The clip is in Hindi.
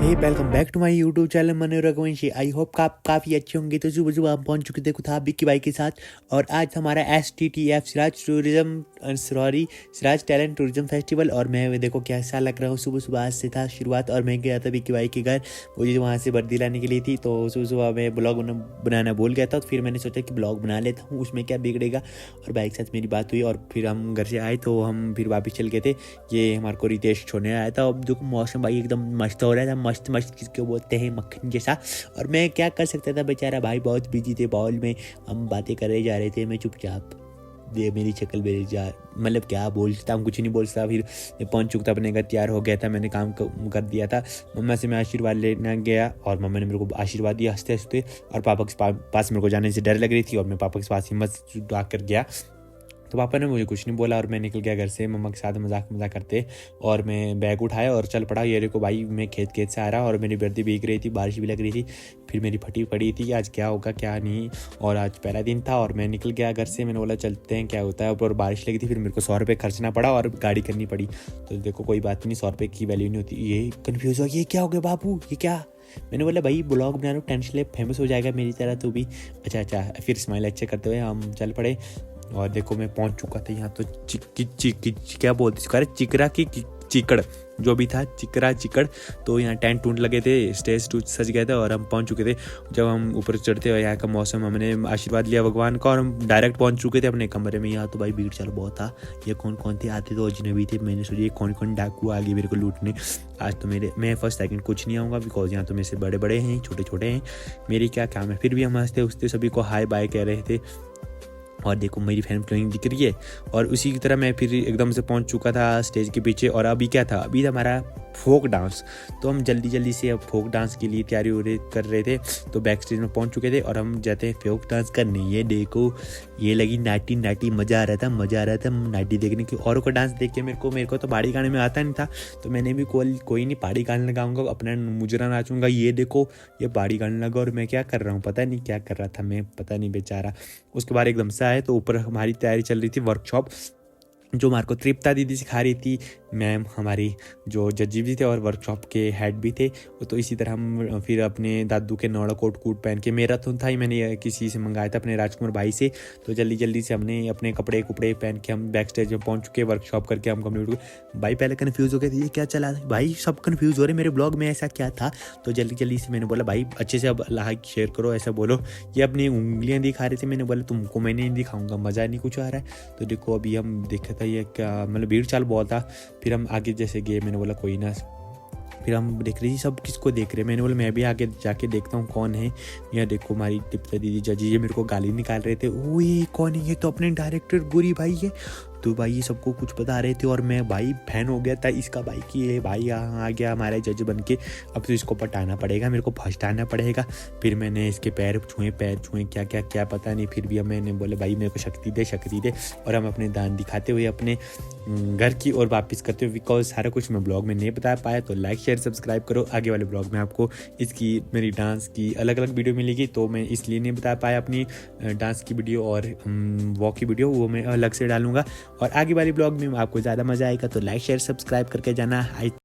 Hey welcome back to my YouTube channel Manu Raghuvanshi. I hope आप काफ़ी अच्छे होंगे। तो सुबह सुबह हम पहुंच चुके थे कुथाबी की बाइक के साथ और आज हमारा STTF Siraj talent tourism festival. और मैं देखो कैसा लग रहा हूँ। सुबह सुबह आज से था शुरुआत और मैं गया था बिक्की बाई के घर, मुझे वहाँ से वर्दी लाने के लिए थी। तो सुबह सुबह मैं ब्लॉग बनाना भूल गया था, तो फिर मैंने सोचा कि ब्लॉग बना लेता हूँ, उसमें क्या बिगड़ेगा। और बाइक के साथ मेरी बात हुई और फिर हम घर से आए तो हम फिर वापस चल गए थे। ये हमारे को रितेश छोड़ने आया था। अब देखो मौसम भाई एकदम मस्त हो रहा था, मस्त मस्त किसको बोलते हैं, मक्खन जैसा। और मैं क्या कर सकता था, बेचारा भाई बहुत बिजी थे बाउल में, हम बातें कर रहे जा रहे थे। मैं चुपचाप ये मेरी शक्ल मेरी जा मतलब क्या बोलता हूँ, कुछ नहीं बोलता। फिर मैं पहुंच चुका था अपने घर, तैयार हो गया था, मैंने काम कर दिया था। मम्मा से मैं आशीर्वाद लेना गया और मम्मा ने मेरे को आशीर्वाद दिया हंसते हंसते। और पापा के पास मेरे को जाने से डर लग रही थी और मैं पापा के पास हिम्मत जुटा कर गया। तो पापा ने मुझे कुछ नहीं बोला और मैं निकल गया घर से मम्मा के साथ मजाक करते। और मैं बैग उठाया और चल पड़ा। ये देखो भाई मैं खेत से आ रहा और मेरी वर्दी भीग रही थी, बारिश भी लग रही थी। फिर मेरी फटी पड़ी थी कि आज क्या होगा क्या नहीं। और आज पहला दिन था और मैं निकल गया घर से। मैंने बोला चलते हैं क्या होता है। और बारिश लगी थी, फिर मेरे को 100 रुपये खर्चना पड़ा और गाड़ी करनी पड़ी। तो देखो कोई बात नहीं, 100 रुपये की वैल्यू नहीं होती। ये कन्फ्यूज़ हो, ये क्या हो गया बाबू, ये क्या। मैंने बोला भाई ब्लॉग बना रहा हूँ, टेंशन ले, फेमस हो जाएगा मेरी तरह तू भी। अच्छा। फिर स्माइल अच्छे करते हुए हम चल पड़े। और देखो मैं पहुंच चुका था यहाँ। तो क्या बोलते चिकरा की चिकड़ जो भी था, चिकड़। तो यहाँ टेंट टूंट लगे थे, स्टेज टूट सज गए थे और हम पहुंच चुके थे। जब हम ऊपर चढ़ते और यहाँ का मौसम, हमने आशीर्वाद लिया भगवान का और हम डायरेक्ट पहुंच चुके थे अपने कमरे में। यहाँ तो भाई भीड़ चलो बहुत था। ये कौन थे, आते तो अजनबी थे। मैंने सोचा ये कौन डाकू आ गए मेरे को लूटने। आज तो मैं फर्स्ट सेकंड कुछ नहीं आऊँगा, बिकॉज यहाँ तो मेरे से बड़े हैं, छोटे हैं, मेरी क्या काम है। फिर भी हम हंसते उठते सभी को हाय बाय कह रहे थे। और देखो मेरी फैन फॉलोइंग दिख रही है। और उसी की तरह मैं फिर एकदम से पहुंच चुका था स्टेज के पीछे। और अभी क्या था, अभी था हमारा फोक डांस। तो हम जल्दी से अब फोक डांस के लिए तैयारी कर रहे थे। तो बैक स्टेज में पहुंच चुके थे और हम जाते हैं फोक डांस करने। ये देखो ये लगी नाटी मज़ा आ रहा था नाटी देखने की। औरों का डांस देख के मेरे को तो पहाड़ी गाने में आता नहीं था। तो मैंने भी कोई नहीं, पहाड़ी गाने लगाऊंगा, अपना मुजरा नाचूंगा। ये देखो ये पहाड़ी गाने लगा और मैं क्या कर रहा हूँ, पता नहीं क्या कर रहा था मैं, पता नहीं बेचारा। उसके बाद एकदम से आए तो ऊपर हमारी तैयारी चल रही थी, वर्कशॉप जो हमारे को तृप्ता दीदी सिखा रही थी, मैम हमारी जो जजी भी थे और वर्कशॉप के हेड भी थे। तो इसी तरह हम फिर अपने दादू के नौड़ा कोट पहन के, मेरा तो था ही, मैंने किसी से मंगाया था अपने राजकुमार भाई से। तो जल्दी से हमने अपने कपड़े पहन के हम बैक स्टेज में पहुंच चुके, वर्कशॉप करके हम कंप्लीट हुए। भाई पहले कन्फ्यूज़ हो गए थे, ये क्या चला भाई, सब कन्फ्यूज़ हो रहे मेरे ब्लॉग में, ऐसा क्या था। तो जल्दी से मैंने बोला भाई अच्छे से अब लाइक शेयर करो, ऐसा बोलो। ये अपनी उंगलियाँ दिखा रहे थे, मैंने बोला तुमको मैं नहीं दिखाऊंगा, मज़ा नहीं कुछ आ रहा है। तो देखो अभी हम देखा था ये क्या, मतलब भीड़ चाल बहुत था। फिर हम आगे जैसे गए, मैंने बोला कोई ना। फिर हम देख रहे सब किसको देख रहे हैं, मैंने बोला मैं भी आगे जाके देखता हूँ कौन है। यहाँ देखो हमारी टिप्ता दीदी जजी, ये मेरे को गाली निकाल रहे थे, ओ ये कौन है, ये तो अपने डायरेक्टर गुरी भाई है। तो भाई ये सबको कुछ बता रहे थे और मैं भाई फैन हो गया था इसका भाई की। ये भाई यहाँ आ गया हमारा जज बन के, अब तो इसको पटाना पड़ेगा, मेरे को फर्स्ट पड़ेगा। फिर मैंने इसके पैर छुए क्या पता नहीं। फिर भी मैंने बोले भाई मेरे को शक्ति दे। और हम अपने दान दिखाते हुए अपने घर की ओर वापस करते हुए, बिकॉज सारा कुछ मैं ब्लॉग में नहीं बता पाया। तो लाइक शेयर सब्सक्राइब करो। आगे वाले ब्लॉग में आपको इसकी मेरी डांस की अलग वीडियो मिलेगी, तो मैं इसलिए नहीं बता पाया अपनी डांस की वीडियो और वॉक की वीडियो, वो मैं अलग से डालूंगा। और आगे वाली ब्लॉग में आपको ज़्यादा मज़ा आएगा। तो लाइक शेयर सब्सक्राइब करके जाना।